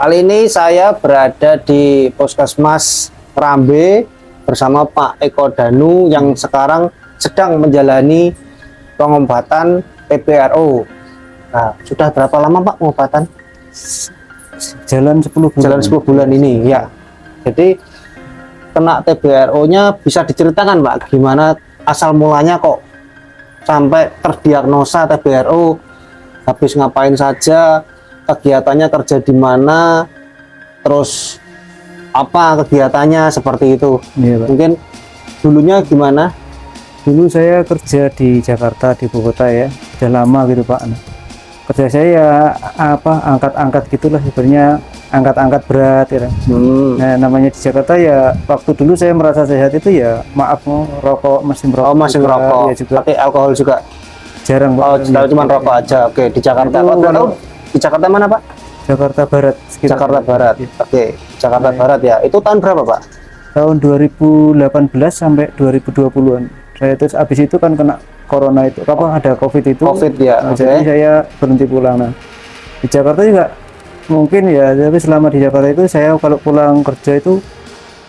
Kali ini saya berada di Puskesmas Rambe bersama Pak Eko Danu yang sekarang sedang menjalani pengobatan TBRO. Nah, sudah berapa lama Pak pengobatan? Jalan 10 bulan. Jalan 10 bulan ini ya. Jadi kena TBRO-nya bisa diceritakan Pak, gimana asal mulanya kok sampai terdiagnosa TBRO, habis ngapain saja, kegiatannya kerja di mana, terus apa kegiatannya seperti itu. Iya, Pak. Mungkin dulunya gimana? Dulu saya kerja di Jakarta, di ibu kota ya, udah lama gitu Pak. Kerja saya ya angkat-angkat gitulah, sebenarnya angkat-angkat berat ya. Nah, namanya di Jakarta ya, waktu dulu saya merasa sehat itu ya maaf rokok, masih merokok. Oh, masih ngerokok. Ya, juga Pakai alkohol juga? jarang Pak. Oh, cuma rokok aja. Oke, di Jakarta. Itu Tahu di Jakarta mana Pak? Jakarta Barat sekitar. Jakarta Barat. Oke, Jakarta Barat ya. Itu tahun berapa Pak? Tahun 2018 sampai 2020-an. Saya terus habis itu kan kena corona itu, ada COVID itu. COVID ya. Nah, Oke. jadi saya berhenti pulang. Nah, di Jakarta juga mungkin ya, tapi selama di Jakarta itu saya kalau pulang kerja itu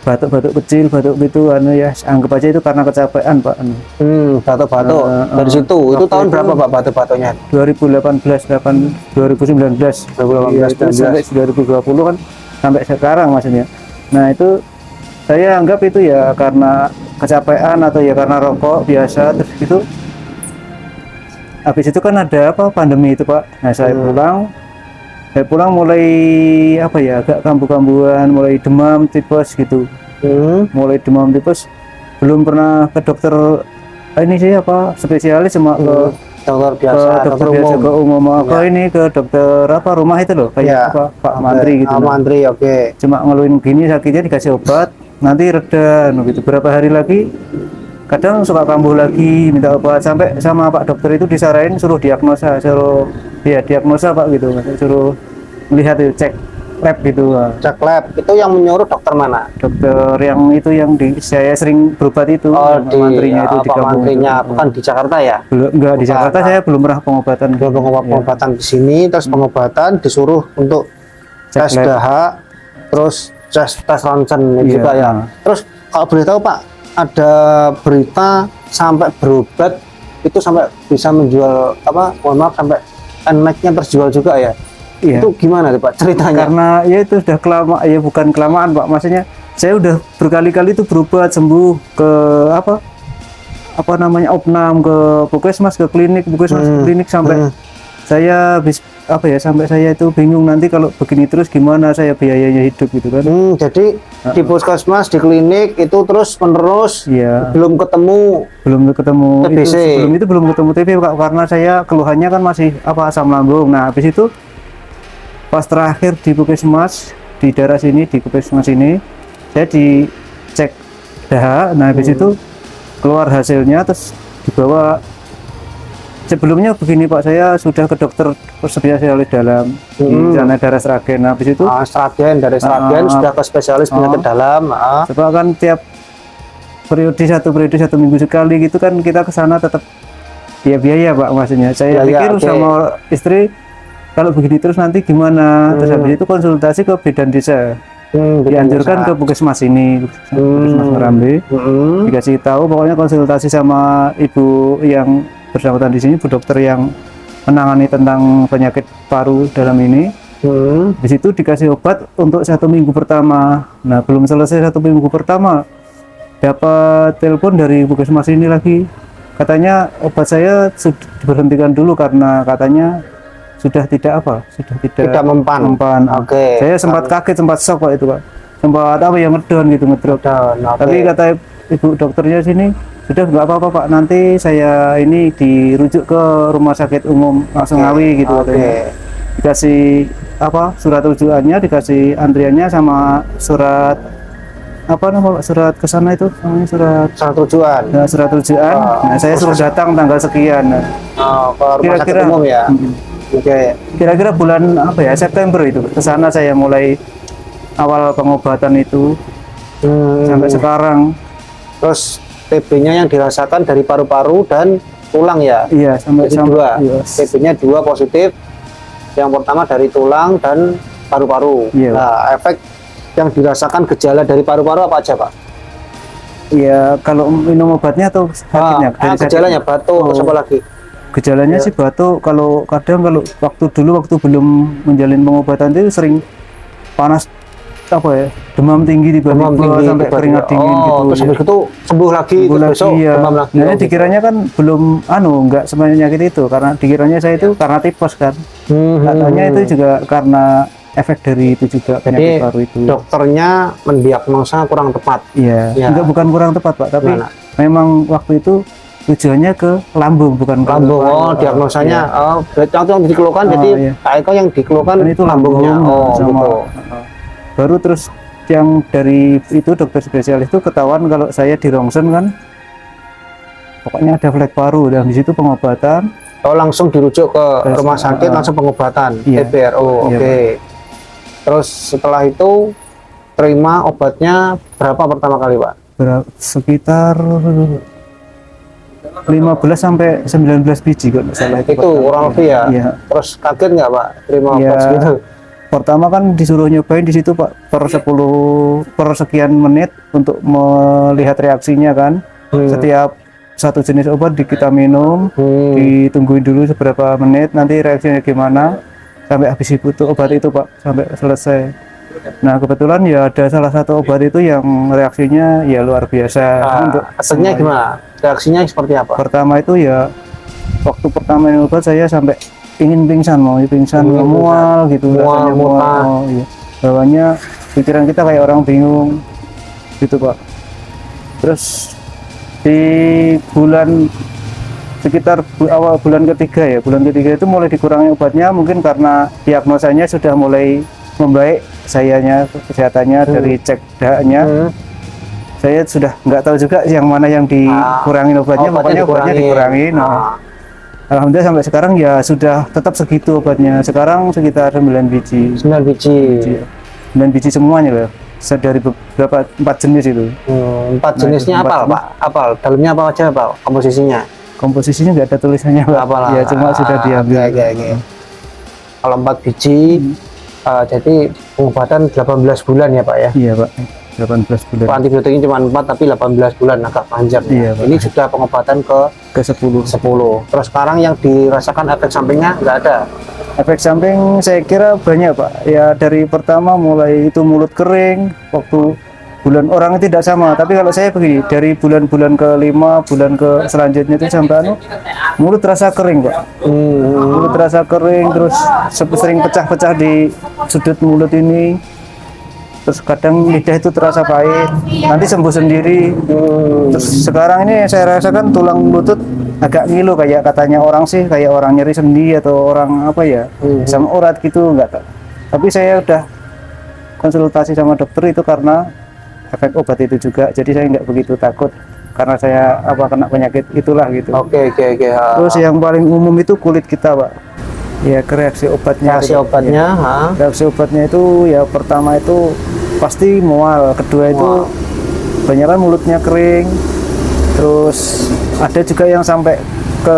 batuk-batuk kecil, batuk gitu ya, anggap aja itu karena kecapean Pak. Batuk-batuk. Dari situ. Itu tahun berapa Pak batuk-batuknya? 2018, 2019. 2018, Iya, itu sampai 2020 kan, sampai sekarang maksudnya. Nah, itu saya anggap itu ya karena kecapean atau ya karena rokok biasa. Terus itu habis itu kan ada pandemi itu Pak. Nah, saya pulang mulai agak kambuh-kambuhan, mulai demam tipes gitu. Mulai demam tipes, belum pernah ke dokter ini sih spesialis, cuma ke Dokter biasa, dokter biasa, ke umum, ke dokter rumah itu loh, kayak Pak Mantri gitu. Mantri, oke. Cuma ngeluhin gini sakitnya, dikasih obat, nanti reda gitu. Berapa hari lagi kadang suka kambuh lagi, minta obat, sampai sama Pak dokter itu disaranin suruh diagnosa, diagnosa Pak gitu, suruh lihat itu, cek lab gitu. Cek lab itu yang menyuruh dokter mana? Dokter yang itu yang saya sering berobat itu. Di Mantrinya itu di Pak kampung Mantrinya, itu. bukan di Jakarta ya? Belum, enggak di Jakarta saya belum pernah pengobatan. Pengobatan di sini, terus pengobatan disuruh untuk tes lab. dahak, terus tes ronsen juga ya. Terus kalau boleh tahu Pak, ada berita sampai berobat itu sampai bisa menjual mohon maaf, sampai NMAX-nya terjual juga ya? Iya. Itu gimana tuh Pak ceritanya? Karena ya itu sudah bukan kelamaan Pak, maksudnya saya udah berkali-kali itu berobat, sembuh ke opnam, ke puskesmas, ke klinik, klinik, sampai saya sampai saya itu bingung nanti kalau begini terus gimana saya biayanya hidup gitu kan. Jadi di puskesmas, di klinik itu terus menerus belum ketemu TBC. Belum ketemu TB Pak, karena saya keluhannya kan masih asam lambung. Nah, habis itu pas terakhir di puskesmas di daerah sini, di puskesmas ini saya dicek dahak. Nah, habis itu keluar hasilnya, terus dibawa. Sebelumnya begini Pak, saya sudah ke dokter spesialis dalam di sana daerah Sragen. Nah, habis itu dari Sragen sudah ke spesialis penyakit dalam. Sebab kan tiap satu periode 1 minggu sekali gitu kan kita ke sana, tetap ya biaya Pak, maksudnya saya pikir sama istri kalau begini terus nanti gimana. Terus habis itu konsultasi ke bidan desa, dianjurkan ke puskesmas ini, puskesmas Rambe. Dikasih tahu pokoknya konsultasi sama ibu yang bersangkutan di sini, bu dokter yang menangani tentang penyakit paru dalam ini. Di situ dikasih obat untuk 1 minggu pertama. Nah, belum selesai 1 minggu pertama, dapat telepon dari puskesmas ini lagi, katanya obat saya sudah diberhentikan dulu karena katanya sudah tidak mempan. Oke. Saya sempat kaget, sempat shock Pak itu Pak. Sempat ngedon gitu, ngedrop. Tapi kata ibu dokternya sini, sudah nggak apa-apa Pak, nanti saya ini dirujuk ke rumah sakit umum langsung Ngawi gitu katanya. Dikasih surat rujukannya, dikasih antriannya sama surat surat ke sana itu namanya surat rujukan. Nah, surat rujukan. Nah, saya suruh datang tanggal sekian. Ke rumah sakit umum ya. Kira-kira bulan September itu ke sana saya mulai awal pengobatan itu sampai sekarang. Terus TB-nya yang dirasakan dari paru-paru dan tulang ya? Iya, sampai dua. Yes. TB-nya 2 positif. Yang pertama dari tulang dan paru-paru. Iya, Pak. Nah, efek yang dirasakan gejala dari paru-paru apa aja, Pak? Ya kalau minum obatnya atau sakitnya? Dari Gejalanya sakit. batuk, terus apa lagi? Gejalanya Ya. sih batuk. Kalau kadang kalau waktu belum menjalin pengobatan itu sering panas apa ya, demam tinggi Demam tiba-tiba tinggi, sampai tiba-tiba. keringat dingin gitu. Terus habis itu sembuh lagi, Sembuh terus lagi, besok ya. demam lagi. Nah, Oh, gitu. dikiranya kan belum nggak semuanya penyakit itu, karena dikiranya saya itu karena tipes kan. Katanya itu juga karena efek dari itu juga Jadi penyakit paru itu. dokternya mendiagnosa kurang tepat. Iya, Ya. enggak, bukan kurang tepat Pak, tapi Gimana? memang waktu itu tujuannya ke lambung, bukan ke Lambung. paru. Oh, diagnosanya. Iya. Oh, berarti waktu yang dikeluhkan, jadi iya. Pak Eko yang dikeluhkan Kan itu lambungnya. lambung Oh, sama gitu. baru terus yang dari itu dokter spesialis itu ketahuan kalau saya di rongsen kan, pokoknya ada flek paru, dan di situ pengobatan. Oh, langsung dirujuk ke Terus, rumah sakit, langsung pengobatan. iya. TBRO. Iya, Oke. Terus setelah itu terima obatnya berapa pertama kali, Pak? Sekitar 15 sampai 19 biji kalau nggak salah Itu kurang lebih ya. Iya. Terus kaget nggak, Pak, terima Iya. obat segitu? Pertama kan disuruh nyobain di situ Pak per sekian menit untuk melihat reaksinya kan. Setiap satu jenis obat kita minum, ditungguin dulu seberapa menit, nanti reaksinya gimana sampai habis itu obat itu Pak, sampai selesai. Nah kebetulan ya ada salah satu obat itu yang reaksinya ya luar biasa. Untuk Efeknya gimana? Reaksinya seperti apa? pertama itu ya waktu pertama minum obat saya sampai ingin pingsan, mau pingsan, mual gitu, Mual, rasanya muntah. mual. Iya. Bawahnya pikiran kita kayak orang bingung gitu Pak. Terus di sekitar awal bulan ketiga itu mulai dikurangi obatnya, mungkin karena diagnosanya sudah mulai membaik, sayanya kesehatannya dari cek dahaknya. Saya sudah nggak tahu juga yang mana yang dikurangin obatnya, pokoknya obatnya dikurangin. Alhamdulillah sampai sekarang ya sudah tetap segitu obatnya. Sekarang sekitar 9 biji. 9 biji. 9 biji semuanya loh. Dari beberapa 4 jenis itu. 4 jenisnya apa, Pak? Apa? Dalamnya apa aja, Pak? Komposisinya? Komposisinya nggak ada tulisannya Pak. Apalah. Ya cuma sudah diambil. Oke. Kalau 4 biji, jadi pengobatan 18 bulan ya, Pak ya? Iya Pak. 18 bulan. Antibiotiknya cuma 4 tapi 18 bulan, agak panjang ya. Iya, Pak. Ini sudah pengobatan ke 10. Terus sekarang yang dirasakan efek sampingnya nggak ada? Efek samping saya kira banyak Pak. Ya dari pertama mulai itu mulut kering, waktu bulan orang tidak sama. Tapi kalau saya begini, dari bulan-bulan ke-5, bulan ke selanjutnya itu sampai mulut terasa kering Pak. Mulut terasa kering, terus sering pecah-pecah di sudut mulut ini. Terus kadang lidah itu terasa pahit, nanti sembuh sendiri. Terus sekarang ini saya rasakan tulang lutut agak ngilu, kayak katanya orang sih kayak orang nyeri sendi atau orang apa ya, sama urat gitu, enggak tahu. Tapi saya udah konsultasi sama dokter itu karena efek obat itu juga, jadi saya nggak begitu takut karena saya kena penyakit itulah gitu. Oke. Terus yang paling umum itu kulit kita Pak. Ya reaksi obatnya. Reaksi obatnya itu ya pertama itu pasti mual, kedua itu banyak kan mulutnya kering, terus ada juga yang sampai ke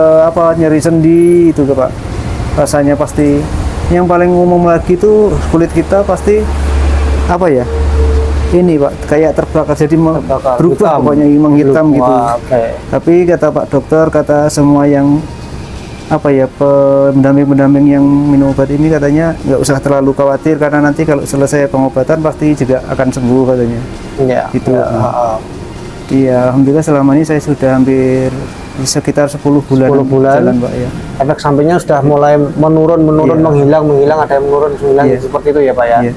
nyeri sendi itu Pak, rasanya pasti. Yang paling umum lagi itu kulit kita pasti ini Pak, kayak terbakar, jadi berubah hitam. pokoknya menghitam gitu. Okay. Tapi kata Pak dokter, kata semua yang pendamping-pendamping yang minum obat ini katanya nggak usah terlalu khawatir karena nanti kalau selesai pengobatan pasti juga akan sembuh katanya. Iya. Gitu. Iya, alhamdulillah selama ini saya sudah hampir sekitar 10 bulan. 10 bulan jalan Pak ya. Efek sampingnya sudah mulai menurun, Iya. menghilang, ada yang menurun, hilang, Iya. seperti itu ya Pak ya. Iya.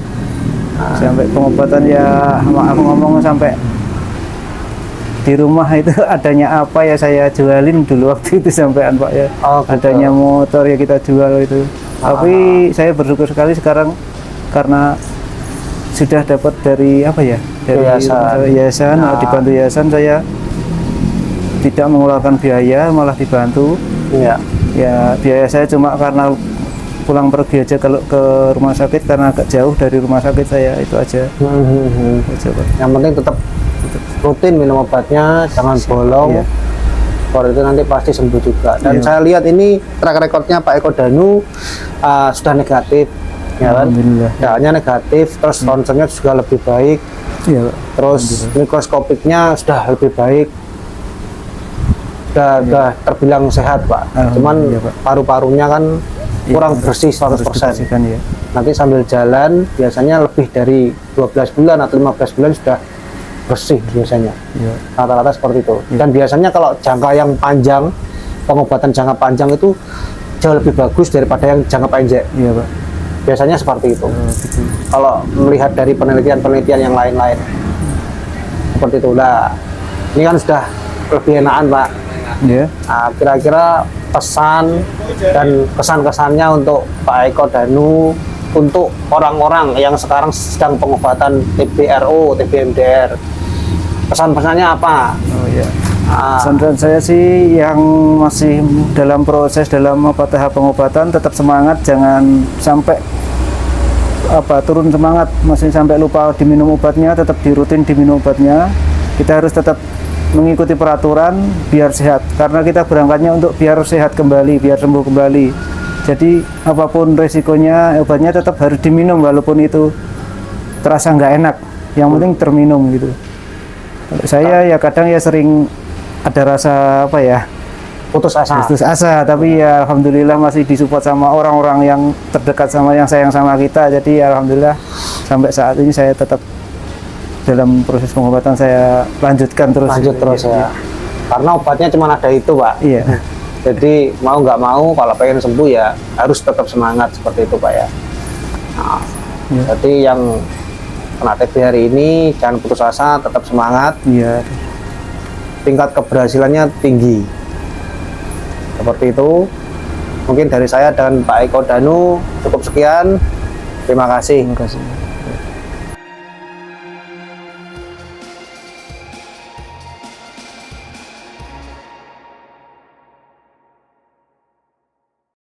Sampai pengobatan ya, aku ngomong sampai di rumah itu adanya apa ya saya jualin dulu waktu itu sampean Pak ya. Gitu. Adanya motor ya kita jual itu. Tapi saya bersyukur sekali sekarang karena sudah dapat dari dari yayasan, dibantu yayasan, saya tidak mengeluarkan biaya, malah dibantu. Iya. Ya biaya saya cuma karena pulang pergi aja kalau ke rumah sakit karena agak jauh dari rumah sakit saya, itu aja. Yang penting tetap rutin minum obatnya, jangan bolong. Iya. Kalau itu nanti pasti sembuh juga. Dan Iya. saya lihat ini track recordnya Pak Eko Danu sudah negatif ya kan? Alhamdulillah. Daannya negatif, terus ronsennya juga lebih baik, Iya, Pak. terus mikroskopiknya sudah lebih baik, udah terbilang sehat Pak. Cuman Alhamdulillah, Pak. paru-parunya kan kurang bersih 100%. Harus dibersihkan ya. Nanti sambil jalan biasanya lebih dari 12 bulan atau 15 bulan sudah bersih biasanya. Iya. Rata-rata seperti itu. Dan biasanya kalau jangka yang panjang, pengobatan jangka panjang itu jauh lebih bagus daripada yang jangka pendek. Iya, Pak. Biasanya seperti itu. Gitu. Kalau melihat dari penelitian-penelitian yang lain-lain. Seperti itu. Nah, ini kan sudah lebih enakan Pak. Ya. Nah, kira-kira pesan dan kesan-kesannya untuk Pak Eko Danu untuk orang-orang yang sekarang sedang pengobatan TBRO, TBMDR. Pesan-pesannya apa? Oh ya. Ah, Pesan saya sih yang masih dalam proses dalam tahap pengobatan tetap semangat, jangan sampai turun semangat, masih sampai lupa diminum obatnya, tetap dirutin diminum obatnya. Kita harus tetap mengikuti peraturan biar sehat, karena kita berangkatnya untuk biar sehat kembali, biar sembuh kembali. Jadi apapun resikonya, obatnya tetap harus diminum walaupun itu terasa nggak enak, yang penting terminum gitu. Kalau saya ya kadang ya sering ada rasa putus asa. putus asa, tapi ya alhamdulillah masih disupport sama orang-orang yang terdekat sama yang sayang sama kita. Jadi ya alhamdulillah sampai saat ini saya tetap dalam proses pengobatan, saya lanjutkan terus. Lanjut terus ya. Karena obatnya cuma ada itu Pak. Iya. Jadi mau nggak mau kalau pengen sembuh ya harus tetap semangat seperti itu Pak ya. Nah, Iya. Jadi yang kena TB hari ini jangan putus asa, tetap semangat. Iya. Tingkat keberhasilannya tinggi. Seperti itu. Mungkin dari saya dan Pak Eko Danu cukup sekian. Terima kasih. Terima kasih.